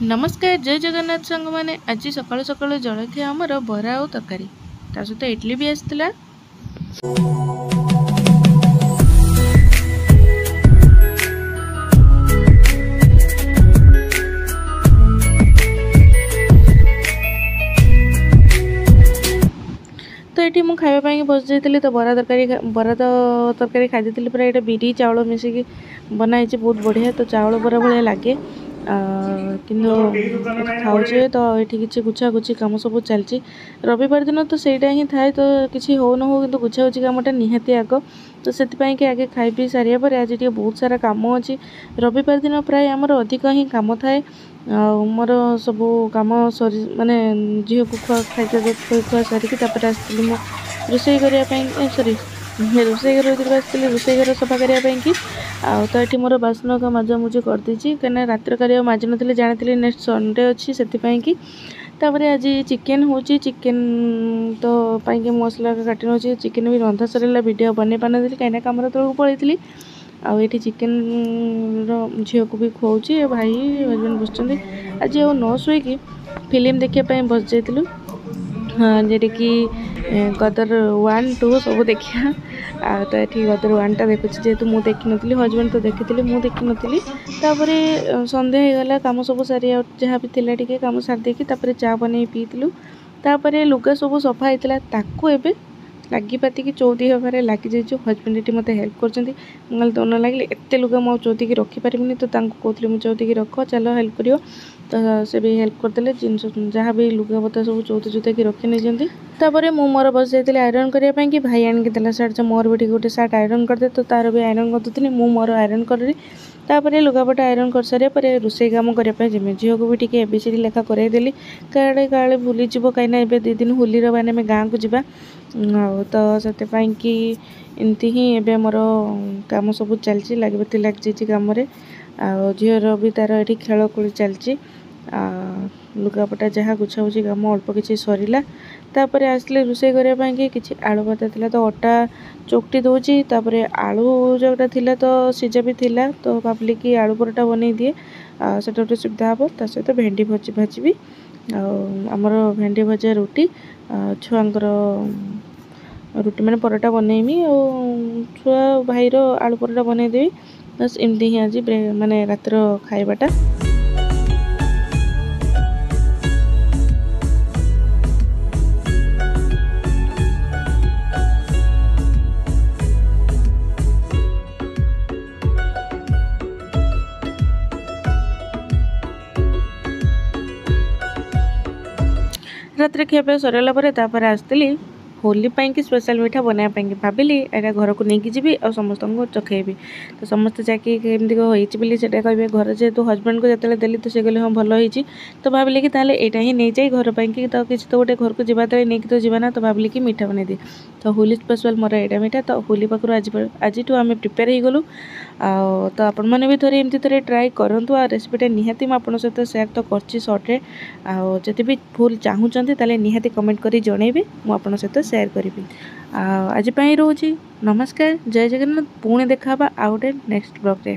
नमस्कार जय जगन्नाथ सांग मैंने आज सकाळु सकाळु जलखिया आमर बरा और तरकारी ता सहित इडली भी आसला। तो ये मुझे खावाई बस जाइली तो बरा तो तरकारी खाई दी पूरा ये बिरी चाउल मिसिकी बनाई बहुत बढ़िया। तो चाउल बरा भाया लगे कि खाऊे तो ये किसी गुछागुछी कम सब चलती रविवार दिन तो सहीटा ही थाए तो किसी हो न हो कि गुछागुछी कमटा निहाती आग तो से आगे खाई पी सारे पर आज टे बहुत सारा कम अच्छी रविवार दिन प्राय आमर अधिक ही कम थाए मोर सब कम सरी माने झील को खाई सारिकी आसती मो रोषे करने सरी रोषे घर भर आसती रोषे घर सफा करने की तो ये मोर बासन का मजामुजी करदे कहीं रात्र कार्य माजी नी जानी नेक्स्ट संडे अच्छी से तापर आज चिकेन हो चिकेन तो पाई मसला काटी नौ चिकेन भी रंधा सरला वीडियो बन पानी कहीं कम तौक पलैली आठी चिकेन झील को भी खुआऊँ भाई हजबैंड बस आज न शोक फिल्म देखापी बस जाइलु हाँ जेटे कि गदर 1 2 सब देखा तो ये गदर 1 टा देखुची जेहेतु मुझे देखी नी हजबैंड तो देखी मुझे देखी नी संध्या होगला कम सब सारी जहाँ भी थिला टिके कम सारी देकी चा बन पीलु तापर लुगा सब सफा होता ताकू एबे लगी पातिकी चौथी हबारे लगी जाइए हजबैंड ये मत हेल्प कर दोनों लगे एत लुगा मो चौथी की रखिपारि तो कहती मुझे चौथी की रख चल हेल्प कर तो से भी हेल्प करदे जिन जहाँ भी लुगा पता सब चौथी चौथा की रखी नहीं तापर मु मोर बस जाइए आयरन करने कि भाई आनिक देला सार्ट मोर भी गोटे सार्ट आयरन करदे तो तार भी आयरन करदे मु मोर आयरन करी तापर लुगापटा आयरन कर सारे रोषे काम करने जिम्मे झील को भी टी एबीसीडी लेखा करदेली काले काले भूलीज कहीं 2 दिन होलीर मैंने आम गाँव को जावा तो से एमती ही एबे मोर काम सब चलती लगी लग जाइए कम झीर भी तार ये खेल खोली चलती लुगापटा जहाँ गुछागुछी कम अल्प किसी सरला तापर आसले रोषे करने कि आलू भत्ता था तो अटा चोकटी दूची तापर आलू जोटा थिला तो सीझा भी थिला तो भाविली कि आलू परोटा बन दिए से गोटे सुविधा हे ता सहित भेंडी भाजी आमर भेंडी भजा रुटी छुआंकर रुटी मैंने परोटा बनईमी और छुआ भाईर आलू परोटा बनईदेवी बस एमती ही आज माने रातर खाइबाटा। रात खियापी सरला आसती होली की स्पेशल मिठा बनाया भाविली एटा घर को लेकिन जी और समस्त को चखेबी तो समस्ते जाकि केमती होती से कहे घर जेहेतु हजबैंड को जो देली तो सी कहले हाँ भल होती तो भाविली कि ताले एटा ही नहीं जाए घर पर तो किसी तो गोटे घर को जावा नहीं तो जीवाना तो भाविली कि मिठा बना दिए तो होली स्पेशल मोर एटा मिठा तो होली पाखु आज आम प्रिपेयर हो गलु तो आपण मैंने भी थोड़े एमती थे ट्राए करूँ आ रेसिपीटा निहाती मुझे सहित सेयार तो कर सर्टे आदि भी फुल चाहूँगी निहाती कमेंट कर जनइबे मुझे सहित सेयार करी आज रोची नमस्कार जय जगन्नाथ पुणी देखा आउ गोटे नेक्स्ट ब्लॉग रे।